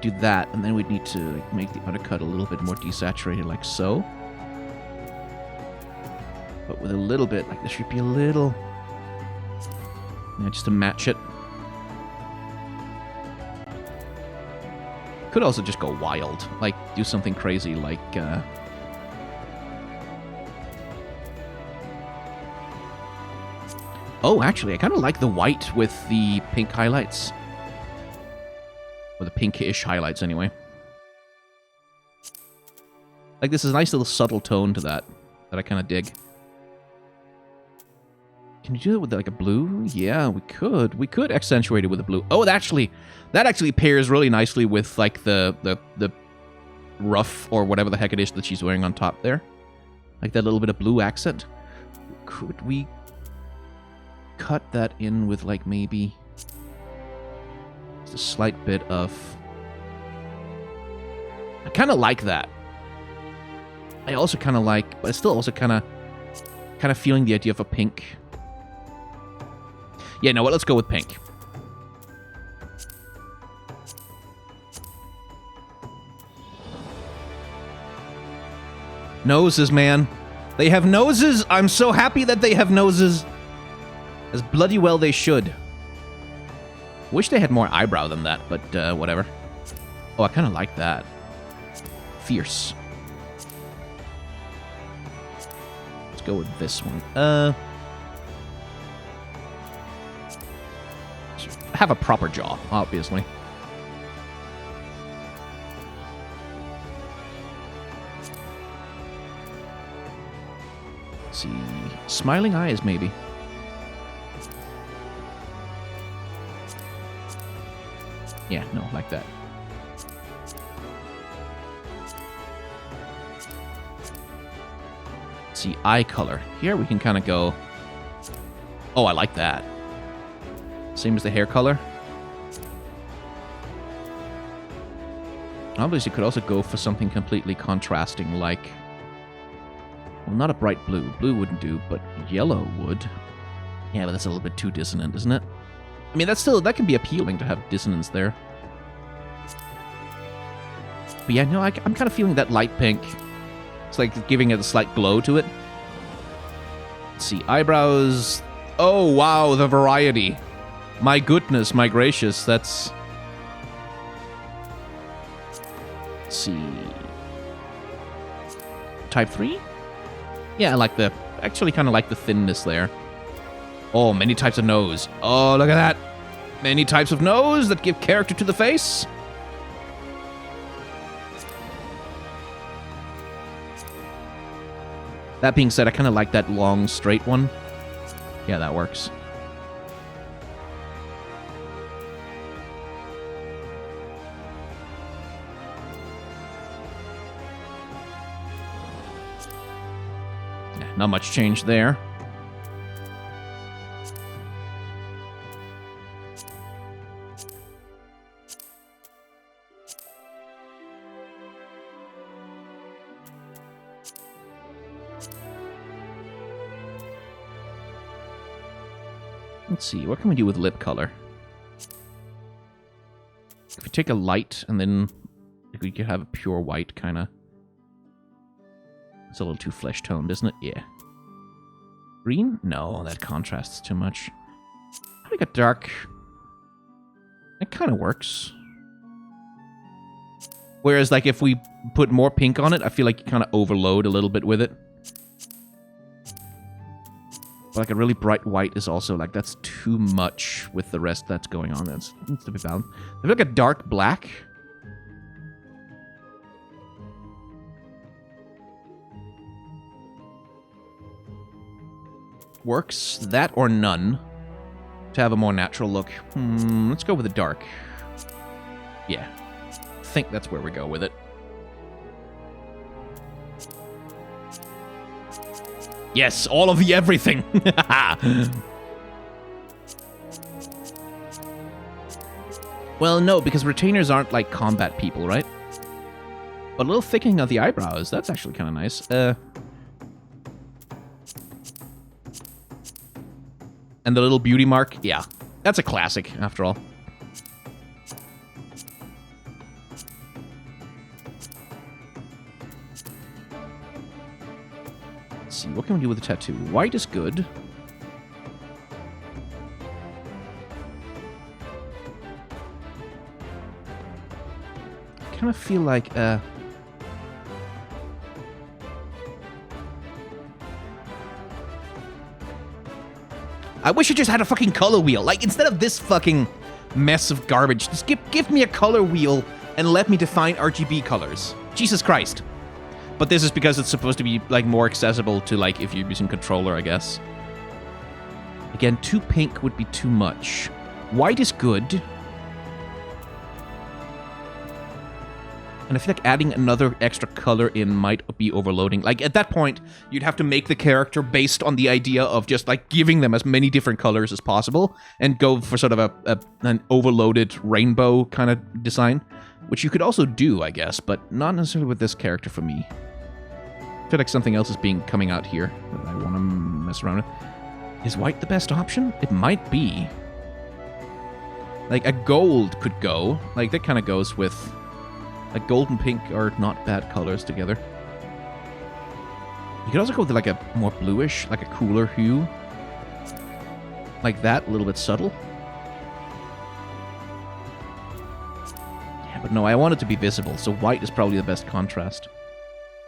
do that, and then we'd need to like, make the undercut a little bit more desaturated, like so. But with a little bit, like there should be a little... Yeah, just to match it. Could also just go wild, like do something crazy, like... Oh, actually, I kind of like the white with the pink highlights. Or the pinkish highlights, anyway. Like, this is a nice little subtle tone to that I kind of dig. Can you do it with, like, a blue? Yeah, we could. We could accentuate it with a blue. Oh, that actually pairs really nicely with, like, the ruff or whatever the heck it is that she's wearing on top there. Like, that little bit of blue accent. Could we cut that in with, like, maybe... a slight bit of... I kind of like that. I also kind of like... But I still also kind of feeling the idea of a pink. Yeah, no, what? Let's go with pink. Noses, man. They have noses! I'm so happy that they have noses. As bloody well they should. Wish they had more eyebrow than that, but whatever. Oh, I kind of like that. Fierce. Let's go with this one. Have a proper jaw, obviously. Let's see. Smiling eyes, maybe. Yeah, no, like that. See, eye color. Here we can kind of go... Oh, I like that. Same as the hair color. Obviously, you could also go for something completely contrasting, like... Well, not a bright blue. Blue wouldn't do, but yellow would. Yeah, but that's a little bit too dissonant, isn't it? I mean, that can be appealing to have dissonance there. But yeah, no, I'm kind of feeling that light pink. It's like giving it a slight glow to it. Let's see, eyebrows. Oh, wow, the variety. My goodness, my gracious, that's... Let's see. Type 3? Yeah, I like the... Actually kind of like the thinness there. Oh, many types of nose. Oh, look at that. Many types of nose that give character to the face. That being said, I kind of like that long, straight one. Yeah, that works. Not much change there. Let's see, what can we do with lip color? If we take a light and then we could have a pure white kind of. It's a little too flesh toned, isn't it? Yeah. Green? No, that contrasts too much. I think a dark. It kind of works. Whereas, like, if we put more pink on it, I feel like you kind of overload a little bit with it. But like a really bright white is also like that's too much with the rest that's going on. That needs to be balanced. I feel like a dark black. Works. That or none. To have a more natural look. Let's go with the dark. Yeah. I think that's where we go with it. Yes, all of the everything. Well, no, because retainers aren't like combat people, right? But a little thickening of the eyebrows. That's actually kind of nice. And the little beauty mark. Yeah, that's a classic, after all. Let's see, what can we do with the tattoo? White is good. I kind of feel like, I wish I just had a fucking color wheel. Like, instead of this fucking mess of garbage, just give me a color wheel and let me define RGB colors. Jesus Christ. But this is because it's supposed to be, like, more accessible to, like, if you're using controller, I guess. Again, too pink would be too much. White is good. And I feel like adding another extra color in might be overloading. Like, at that point, you'd have to make the character based on the idea of just, like, giving them as many different colors as possible and go for sort of an overloaded rainbow kind of design, which you could also do, I guess, but not necessarily with this character for me. I feel like something else is coming out here that I want to mess around with. Is white the best option? It might be. Like, a gold could go. Like, that kind of goes with... Like, gold and pink are not bad colors together. You could also go with, like, a more bluish, like a cooler hue. Like that, a little bit subtle. Yeah, but no, I want it to be visible, so white is probably the best contrast.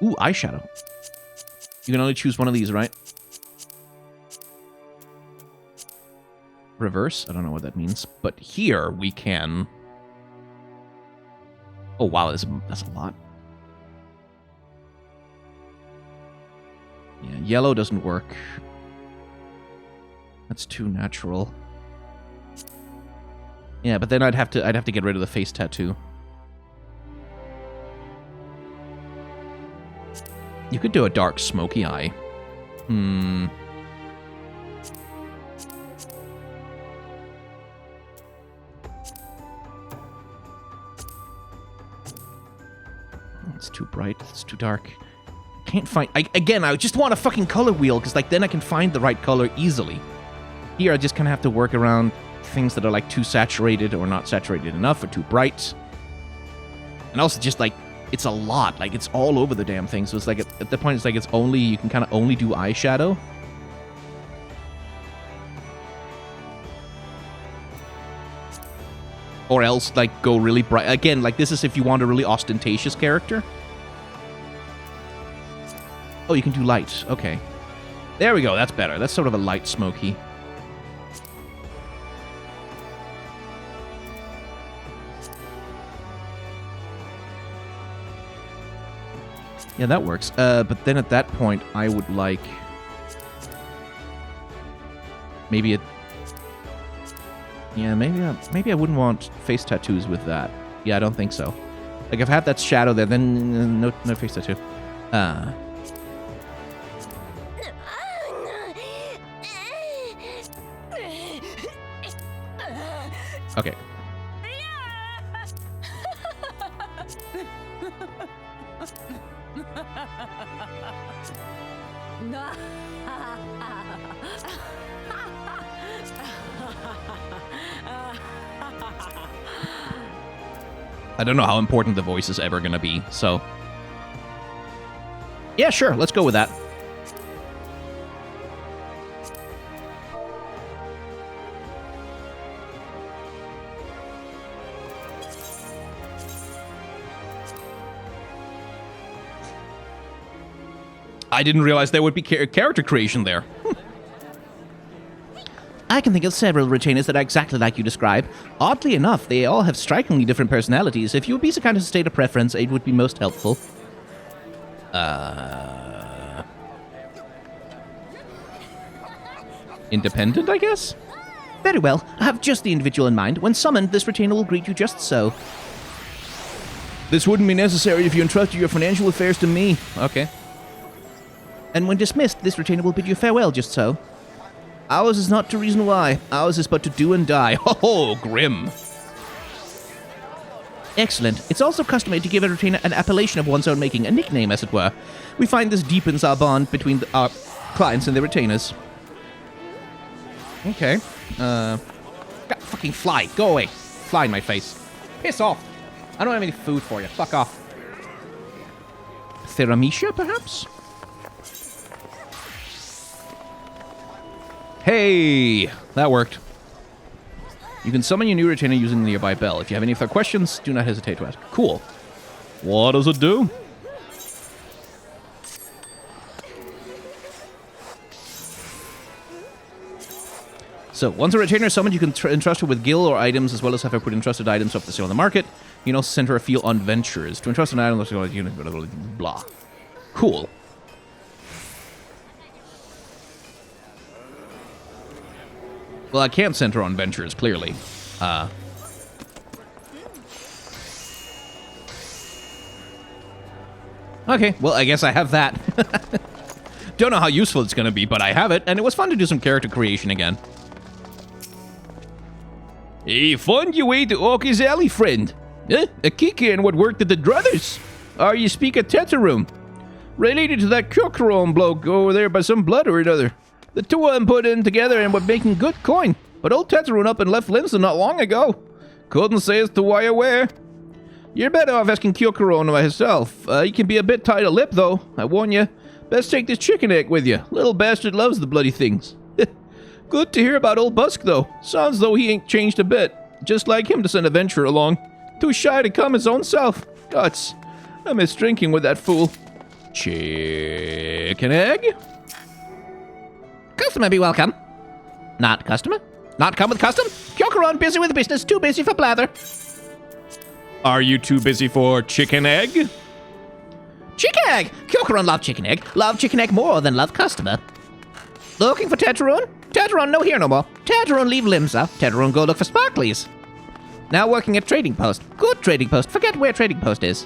Ooh, eyeshadow. You can only choose one of these, right? Reverse? I don't know what that means. But here, we can... Oh, wow, that's a lot. Yeah, yellow doesn't work. That's too natural. Yeah, but then I'd have to get rid of the face tattoo. You could do a dark smoky eye. It's too bright. It's too dark. Can't find... Again, I just want a fucking color wheel, because like then I can find the right color easily. Here, I just kind of have to work around things that are like too saturated or not saturated enough or too bright. And also just like, it's a lot. Like, it's all over the damn thing. So it's like, at the point, it's like it's only... You can kind of only do eyeshadow. Or else, like, go really bright. Again, like, this is if you want a really ostentatious character. Oh, you can do light. Okay. There we go. That's better. That's sort of a light smoky. Yeah, that works. But then at that point, I would like... Maybe it... Yeah, maybe I wouldn't want face tattoos with that. Yeah, I don't think so. Like, if I have that shadow there, then no face tattoo. Okay. I don't know how important the voice is ever going to be, so... Yeah, sure, let's go with that. I didn't realize there would be character creation there.
I can think of several retainers that are exactly like you describe. Oddly enough, they all have strikingly different personalities. If you would be so kind as to state a preference, it would be most helpful.
Independent, I guess?
Very well. I have just the individual in mind. When summoned, this retainer will greet you just so.
This wouldn't be necessary if you entrusted your financial affairs to me. Okay.
And when dismissed, this retainer will bid you farewell just so.
Ours is not to reason why. Ours is but to do and die. Oh, grim.
Excellent. It's also customary to give a retainer an appellation of one's own making, a nickname, as it were. We find this deepens our bond between our clients and their retainers.
Okay. God, fucking fly. Go away. Fly in my face. Piss off. I don't have any food for you. Fuck off. Theramisha, perhaps? Hey! That worked. You can summon your new retainer using the nearby bell. If you have any further questions, do not hesitate to ask. Cool. What does it do? So, once a retainer is summoned, you can entrust her with gil or items, as well as have her put entrusted items up for sale on the market. You can also send her a field on ventures. To entrust an item, blah. Cool. Well, I can't send her on ventures, clearly. Okay, well, I guess I have that. Don't know how useful it's going to be, but I have it, and it was fun to do some character creation again. Hey, found your way to Orky's Alley, friend. A kicker in what worked at the Druthers. Or you speak a Teterum. Related to that Kloxio bloke over there by some blood or another. The two of them put in together and were making good coin. But old Teterum up and left Linson not long ago. Couldn't say as to why or where. You're better off asking Kloxio myself. He can be a bit tight of lip, though. I warn you. Best take this chicken egg with you. Little bastard loves the bloody things. Good to hear about old Busk, though. Sounds though he ain't changed a bit. Just like him to send a venture along. Too shy to come his own self. Guts. I miss drinking with that fool. Chicken egg?
Customer be welcome. Not customer? Not come with custom? Kloxio busy with business, too busy for blather.
Are you too busy for chicken egg?
Chicken egg! Kloxio love chicken egg. Love chicken egg more than love customer. Looking for Teteron? Teteron no here no more. Teteron leave Limsa. Teteron go look for Sparklies. Now working at Trading Post. Good Trading Post. Forget where Trading Post is.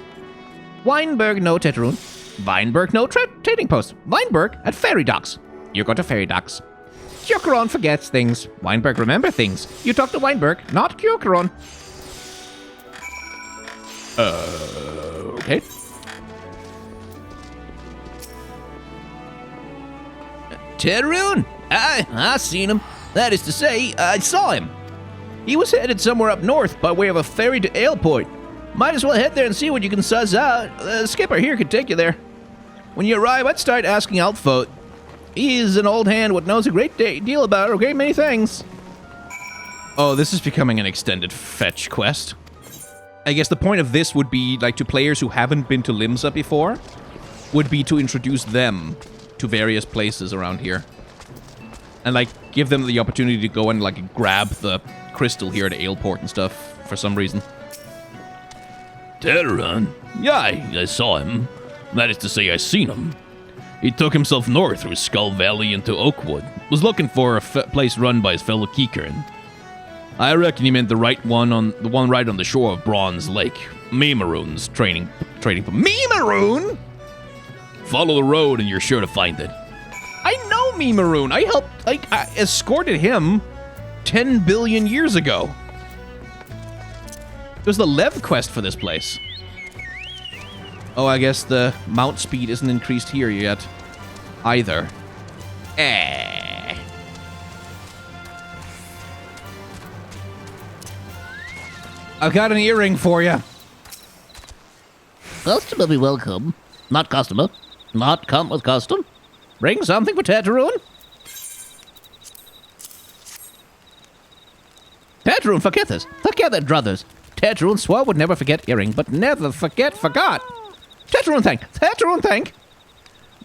Weinberg no Teteron. Weinberg no Trading Post. Weinberg at Ferry Docks. You go to Ferry Docks. Kloxio forgets things. Weinberg remember things. You talk to Weinberg, not Kloxio.
Okay.
Teteron? I seen him. That is to say, I saw him. He was headed somewhere up north by way of a ferry to Aleport. Might as well head there and see what you can suss out. The skipper here could take you there. When you arrive, I'd start asking Altfoot. He's an old hand what knows a great deal about a great many things.
Oh, this is becoming an extended fetch quest. I guess the point of this would be, like, to players who haven't been to Limsa before, would be to introduce them to various places around here. And, like, give them the opportunity to go and, like, grab the crystal here at Aleport and stuff, for some reason.
Teteron? Yeah, I saw him. That is to say, I seen him. He took himself north through Skull Valley into Oakwood. Was looking for a place run by his fellow Kikern. I reckon he meant the one right on the shore of Bronze Lake. Meemaroon's trading.
Meemaroon?
Follow the road and you're sure to find it.
I know Meemaroon. I escorted him 10 billion years ago. There's the Lev quest for this place. Oh, I guess the mount speed isn't increased here yet. Either. I've got an earring for you.
Customer be welcome. Not customer. Not come with custom. Bring something for Teteroon. Teteroon forget this. Forget it, brothers. Teteroon swore would never forget earring, but never forgot. Teteroon thank. Teteroon thank.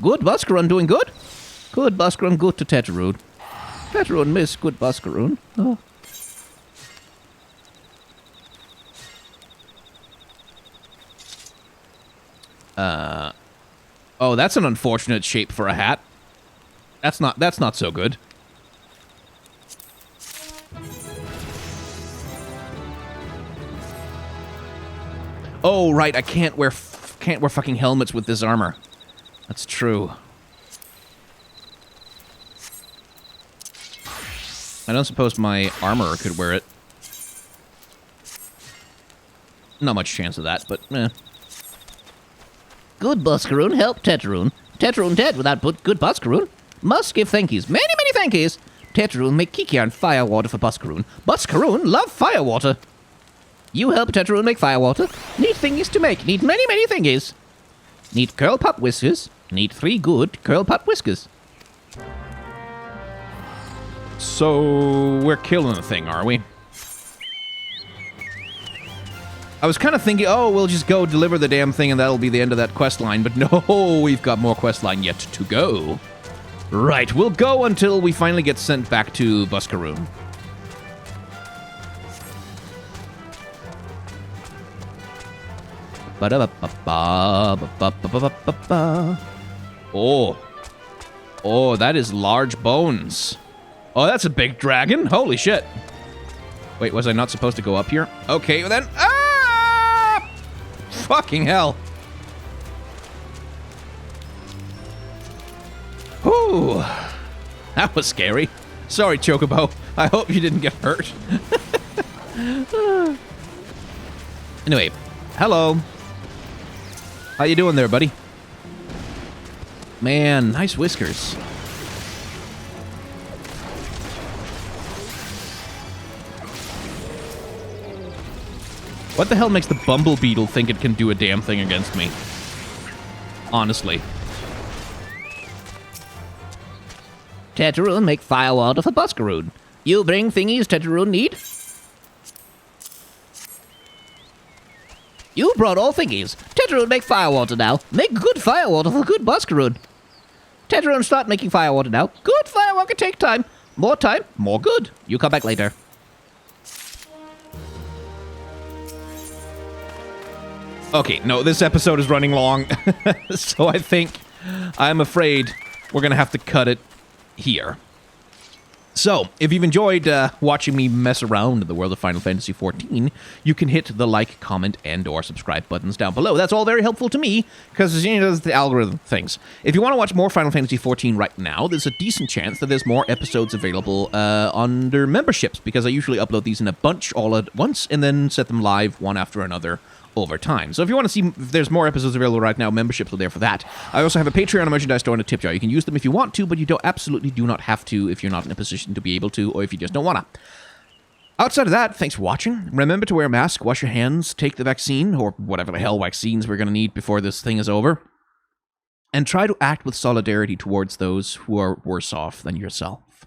Good Buscaron doing good. Good Buscaron good to Teteroon. Teteroon miss good Buscaron. Oh.
Oh, that's an unfortunate shape for a hat. That's not so good. Oh, right, I can't wear fucking helmets with this armor. That's true. I don't suppose my armorer could wear it. Not much chance of that, but eh.
Good Buscaron help Teteroon. Teteroon dead without good Buscaron. Must give thankies. Many thankies. Teteroon make Kikiarn firewater for Buscaron. Buscaron love firewater. You help Teteroon make firewater. Need thingies to make. Need many thingies. Need curl pup whiskers. Need 3 good curl pup whiskers.
So, we're killing the thing, are we? I was kind of thinking, oh, we'll just go deliver the damn thing and that'll be the end of that quest line, but no, we've got more quest line yet to go. Right, we'll go until we finally get sent back to Buscaron. Oh, that is large bones. Oh, that's a big dragon. Holy shit. Wait, was I not supposed to go up here? Okay, well then. Ah! Fucking hell. Whew. That was scary. Sorry, Chocobo. I hope you didn't get hurt. Anyway, hello. How you doing there, buddy? Man, nice whiskers. What the hell makes the bumble beetle think it can do a damn thing against me? Honestly.
Teteroon make firewater for Buscaron. You bring thingies Teteroon need? You brought all thingies. Teteroon make firewater now. Make good firewater for good Buscaron. Teteroon start making firewater now. Good firewater take time. More time, more good. You come back later.
Okay, no, this episode is running long, so I'm afraid we're going to have to cut it here. So, if you've enjoyed watching me mess around in the world of Final Fantasy XIV, you can hit the like, comment, and or subscribe buttons down below. That's all very helpful to me, because you know, the algorithm things. If you want to watch more Final Fantasy XIV right now, there's a decent chance that there's more episodes available under memberships, because I usually upload these in a bunch all at once, and then set them live one after another over time. So if you want to see if there's more episodes available right now, memberships are there for that. I also have a Patreon, a merchandise store, and a tip jar. You can use them if you want to, but you absolutely do not have to if you're not in a position to be able to, or if you just don't want to. Outside of that, thanks for watching. Remember to wear a mask, wash your hands, take the vaccine, or whatever the hell vaccines we're going to need before this thing is over. And try to act with solidarity towards those who are worse off than yourself.